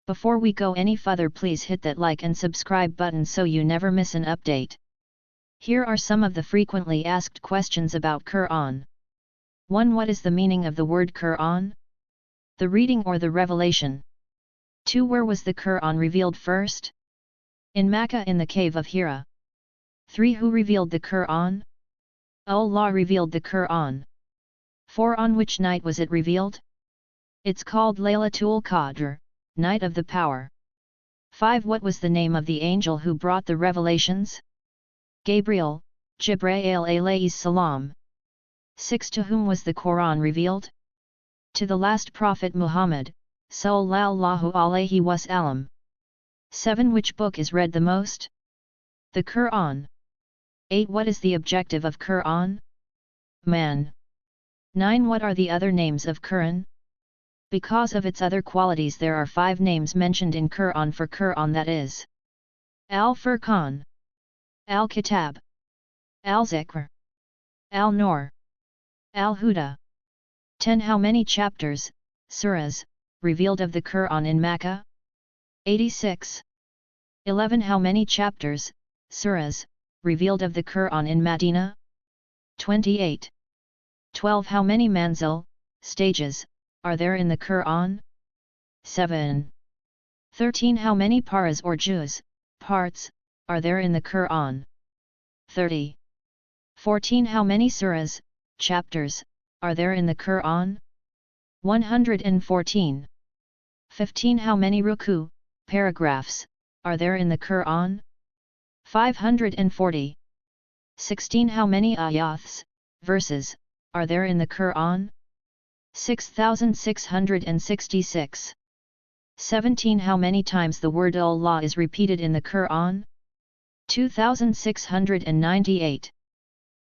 Before we go any further, please hit that like and subscribe button so you never miss an update. Here are some of the frequently asked questions about Quran. 1. What is the meaning of the word Quran? The reading or the revelation. 2. Where was the Quran revealed first? In Makkah, in the cave of Hira. 3. Who revealed the Quran? Allah revealed the Quran. 4. On which night was it revealed? It's called Laylatul Qadr, Night of the Power. 5. What was the name of the angel who brought the revelations? Gabriel, Jibrail alayhi salam. 6. To whom was the Quran revealed? To the last prophet Muhammad, sallallahu alayhi wasallam. 7. Which book is read the most? The Quran. 8. What is the objective of Quran? Man. 9. What are the other names of Quran? Because of its other qualities, there are 5 names mentioned in Quran for Quran, that is: Al-Furqan, Al-Kitab, Al-Zikr, Al-Nur, Al-Huda. 10. How many chapters, surahs, revealed of the Quran in Makkah? 86. 11. How many chapters, surahs, revealed of the Quran in Medina? 28. 12. How many manzil, stages, are there in the Quran? 7. 13. How many paras or juz, parts, are there in the Quran? 30. 14. How many surahs, chapters, are there in the Quran? 114. 15. How many ruku, paragraphs, are there in the Quran? 540. 16. How many ayats, verses, are there in the Quran? 6666. 17. How many times the word Allah is repeated in the Quran? 2698.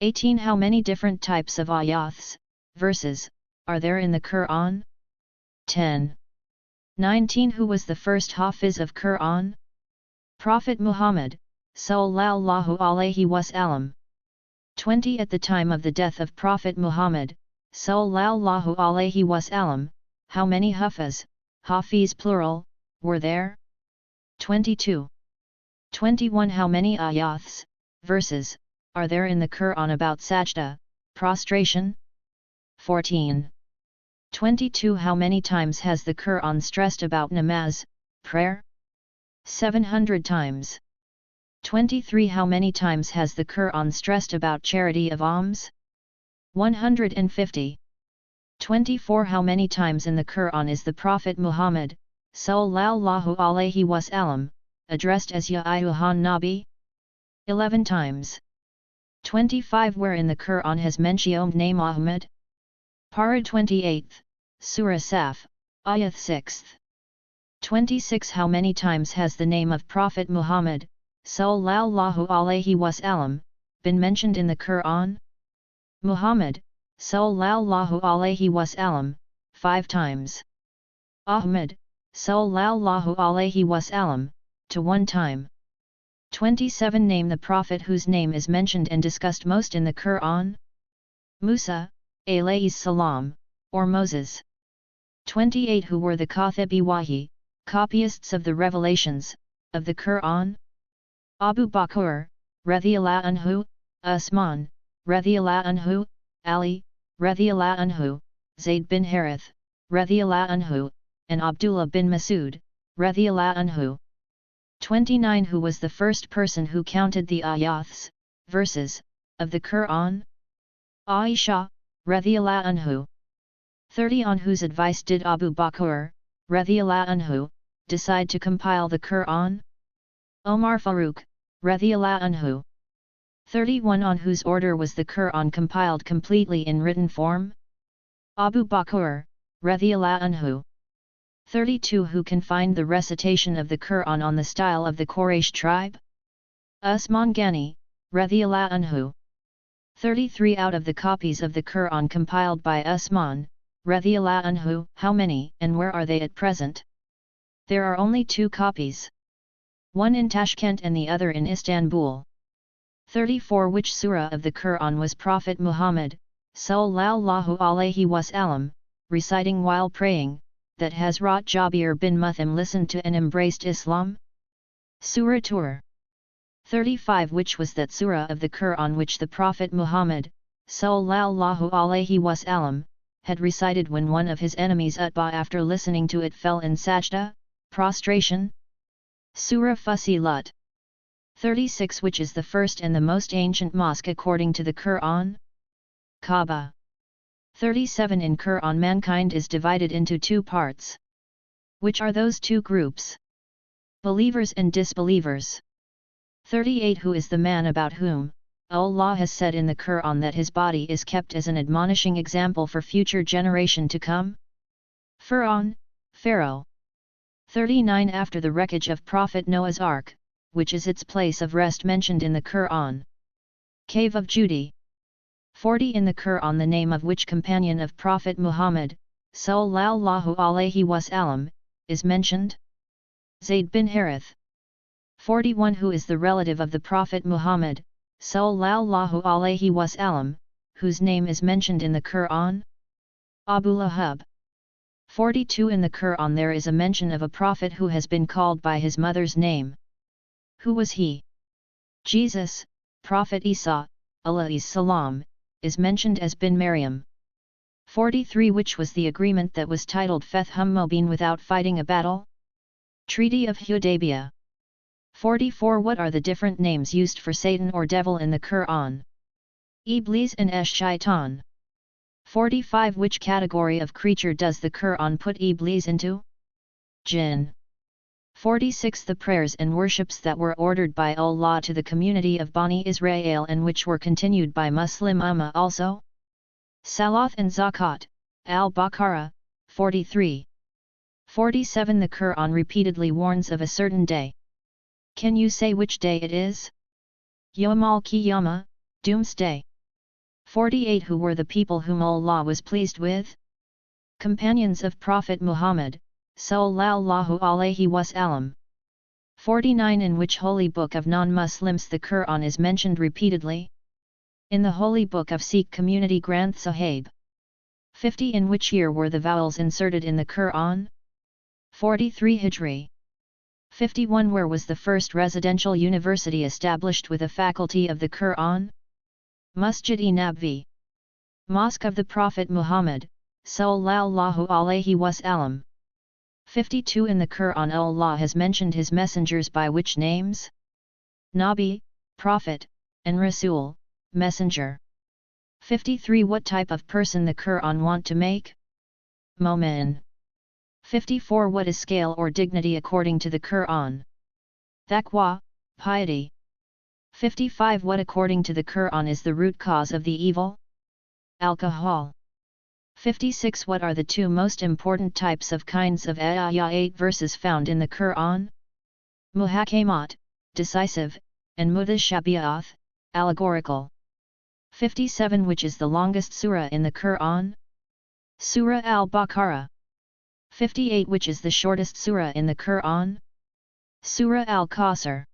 18. How many different types of ayats, verses, are there in the Quran? 10. 19. Who was the first Hafiz of Quran? Prophet Muhammad, sallallahu alayhi wasallam. 20. At the time of the death of Prophet Muhammad, sallallahu alayhi wasallam, how many Hafiz, Hafiz plural, were there? 22. 21. How many ayats, verses, are there in the Quran about sajda, prostration? 14. 22. How many times has the Quran stressed about namaz, prayer? 700 times. 23. How many times has the Quran stressed about charity of alms? 150. 24. How many times in the Quran is the Prophet Muhammad, sallallahu alayhi wasallam, addressed as Ya Ayyuhan Nabi? 11 times. 25. Where in the Quran has mentioned name Ahmad? Para 28th, Surah Saf, Ayat 6th. 26. How many times has the name of Prophet Muhammad, sallallahu alayhi wasallam, been mentioned in the Quran? Muhammad, sallallahu alayhi wasallam, 5 times. Ahmad, sallallahu alayhi wasallam, to 1 time. 27. Name the prophet whose name is mentioned and discussed most in the Quran. Musa, alayhi salam, or Moses. 28. Who were the Kathibi Wahi, copyists of the revelations, of the Quran? Abu Bakr, radhiyallahu anhu, Usman, radhiyallahu anhu, Ali, radhiyallahu anhu, Zayd bin Harith, radhiyallahu anhu, and Abdullah bin Masud, radhiyallahu anhu. 29. Who was the first person who counted the ayats, verses, of the Quran? Aisha, radhiyallahu anhu. 30. On whose advice did Abu Bakr, radhiyallahu anhu, decide to compile the Quran? Omar Farooq, radhiyallahu anhu. 31. On whose order was the Quran compiled completely in written form? Abu Bakr, radhiyallahu anhu. 32. Who confined the recitation of the Quran on the style of the Quraysh tribe? Usman Ghani, radhiyallahu anhu. 33. Out of the copies of the Quran compiled by Usman, radhiyallahu anhu, how many and where are they at present? There are only 2 copies. One in Tashkent and the other in Istanbul. 34. Which surah of the Quran was Prophet Muhammad, sallallahu alayhi wasallam, reciting while praying, that Hazrat Jabir bin Mut'im listened to and embraced Islam? Surah Tur 35, which was that surah of the Quran which the Prophet Muhammad, sallallahu alaihi wasallam, had recited when one of his enemies Utbah after listening to it fell in sajda, prostration? Surah Fussilat 36, which is the first and the most ancient mosque according to the Quran? Kaaba 37. In Quran mankind is divided into two parts. Which are those two groups? Believers and disbelievers. 38. Who is the man about whom Allah has said in the Quran that his body is kept as an admonishing example for future generation to come? Pharaoh. 39. After the wreckage of Prophet Noah's Ark, which is its place of rest mentioned in the Quran? Cave of Judi. 40. In the Quran the name of which companion of Prophet Muhammad, sallallahu alaihi wasallam, is mentioned? Zayd bin Harith. 41. Who is the relative of the Prophet Muhammad, sallallahu alaihi wasallam, whose name is mentioned in the Quran? Abu Lahab. 42. In the Quran there is a mention of a prophet who has been called by his mother's name. Who was he? Jesus. Prophet Isa, alayhi salam, is mentioned as bin Maryam. 43. Which was the agreement that was titled Fath Mubin without fighting a battle? Treaty of Hudaybiyah. 44. What are the different names used for Satan or devil in the Quran? Iblis and Shaitan. 45. Which category of creature does the Quran put Iblis into? Jinn. 46. The prayers and worships that were ordered by Allah to the community of Bani Israel and which were continued by Muslim Ummah also? Salath and Zakat, Al-Baqarah, 43. 47. The Quran repeatedly warns of a certain day. Can you say which day it is? Yawm al-Qiyamah, Doomsday. 48. Who were the people whom Allah was pleased with? Companions of Prophet Muhammad, sallallahu alaihi wasallam. 49. In which holy book of non-Muslims the Quran is mentioned repeatedly? In the holy book of Sikh community Granth Sahib. 50. In which year were the vowels inserted in the Quran? 43 Hijri. 51. Where was the first residential university established with a faculty of the Quran? Masjid-e-Nabvi. Mosque of the Prophet Muhammad, sallallahu alaihi wasallam. 52. In the Quran Allah has mentioned his messengers by which names? Nabi, Prophet, and Rasul, Messenger. 53. What type of person the Quran want to make? Mu'min. 54. What is scale or dignity according to the Quran? Taqwa, piety. 55. What according to the Quran is the root cause of the evil? Alcohol. 56. What are the two most important types of kinds of ayah 8 verses found in the Quran? Muhakamat, decisive, and mutashabihat, allegorical. 57. Which is the longest surah in the Quran? Surah Al-Baqarah. 58. Which is the shortest surah in the Quran? Surah Al-Kawthar.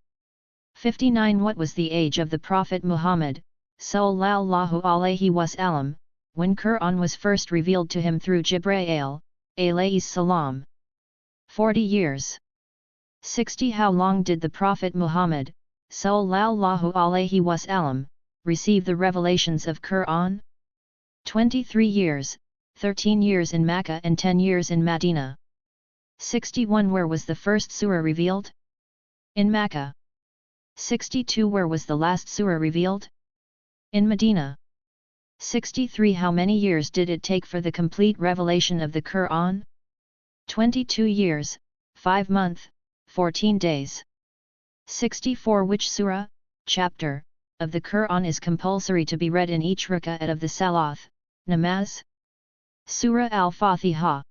59. What was the age of the Prophet Muhammad, sallallahu alaihi wasallam, when Quran was first revealed to him through Jibreel, alayhi salam? 40 years. 60. How long did the Prophet Muhammad, sallallahu alaihi wasallam, receive the revelations of Quran? 23 years, 13 years in Makkah and 10 years in Medina. 61. Where was the first surah revealed? In Makkah. 62. Where was the last surah revealed? In Medina. 63. How many years did it take for the complete revelation of the Quran? 22 years, 5 months, 14 days. 64. Which surah, chapter, of the Quran is compulsory to be read in each rak'at of the Salath, namaz? Surah Al-Fatiha.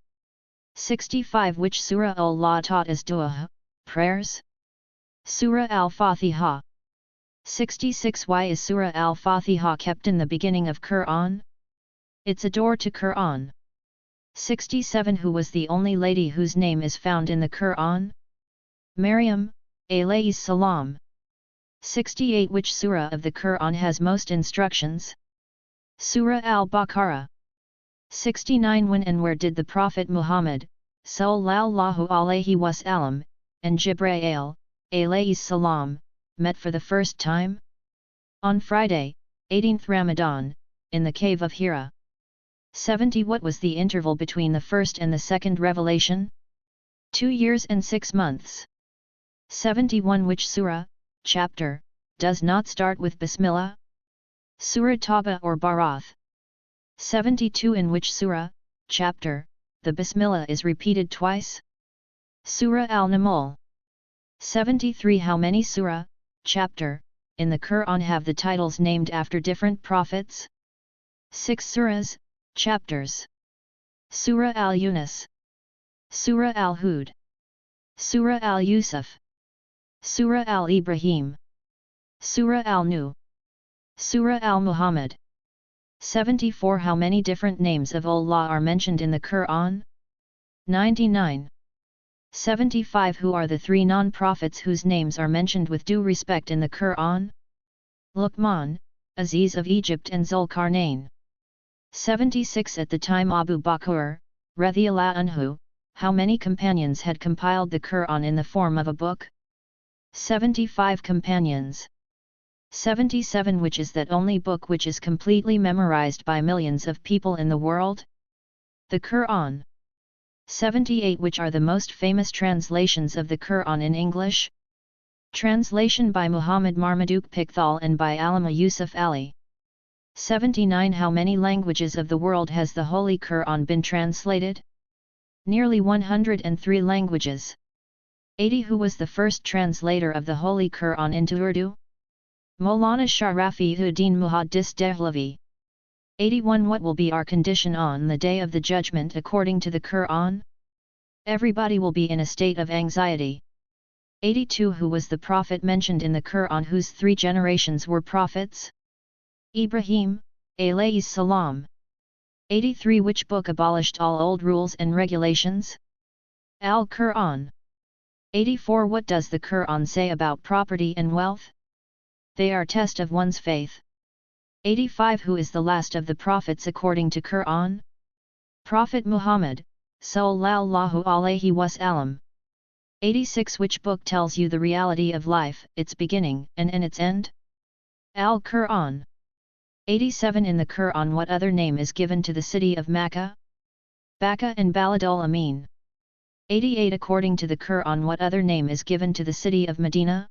65. Which surah Allah taught as dua, prayers? Surah Al-Fatiha. 66. Why is Surah Al-Fatiha kept in the beginning of Quran? It's a door to Quran. 67. Who was the only lady whose name is found in the Quran? Maryam, alayhi salam. 68. Which surah of the Quran has most instructions? Surah Al-Baqarah. 69. When and where did the Prophet Muhammad, Sallallahu Alaihi Wasallam, and Jibrail, alayhi salam, met for the first time? On Friday, 18th Ramadan, in the cave of Hira. 70. What was the interval between the first and the second revelation? 2 years and 6 months. 71. Which surah, chapter, does not start with Bismillah? Surah Tawbah or Barath. 72. In which surah, chapter, the Bismillah is repeated twice? Surah Al-Naml. 73. How many surah, chapter, in the Quran have the titles named after different prophets? 6 surahs, chapters. Surah Al-Yunus, Surah Al-Hud, Surah Al-Yusuf, Surah Al-Ibrahim, Surah Al-Nuh, Surah Al-Muhammad. 74. How many different names of Allah are mentioned in the Quran? 99. 75. Who are the 3 non-prophets whose names are mentioned with due respect in the Quran? Luqman, Aziz of Egypt and Zulkarnain. 76. At the time Abu Bakr, radhiyallahu anhu, how many companions had compiled the Quran in the form of a book? 75 companions. 77. Which is that only book which is completely memorized by millions of people in the world? The Quran. 78. Which are the most famous translations of the Quran in English? Translation by Muhammad Marmaduke Pickthall and by Allama Yusuf Ali. 79. How many languages of the world has the Holy Quran been translated? Nearly 103 languages. 80. Who was the first translator of the Holy Quran into Urdu? Maulana Sharafi-ud-Din Muhaddis Dehlavi. 81. What will be our condition on the Day of the Judgment according to the Quran? Everybody will be in a state of anxiety. 82. Who was the prophet mentioned in the Quran whose 3 generations were prophets? Ibrahim, alayhi salam. 83. Which book abolished all old rules and regulations? Al-Quran. 84. What does the Quran say about property and wealth? They are test of one's faith. 85. Who is the last of the prophets according to Quran? Prophet Muhammad, sallallahu alaihi wasallam. 86. Which book tells you the reality of life, its beginning and its end? Al-Quran. 87. In the Quran what other name is given to the city of Makkah? Bakka and Baladul Amin. 88. According to the Quran what other name is given to the city of Medina?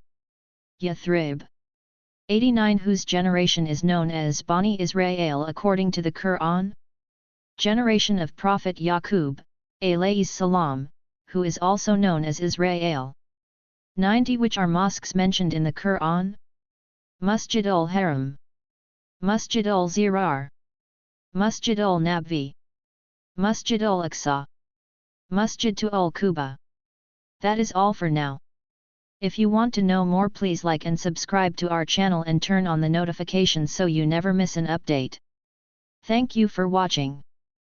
Yathrib. 89. Whose generation is known as Bani Israel according to the Quran? Generation of Prophet Yaqub, alayhi salam, who is also known as Israel. 90. Which are mosques mentioned in the Quran? Masjid al-Haram, Masjid al-Zirar, Masjid al-Nabvi, Masjid al-Aqsa, Masjid al-Quba. That is all for now. If you want to know more, please like and subscribe to our channel and turn on the notifications so you never miss an update. Thank you for watching.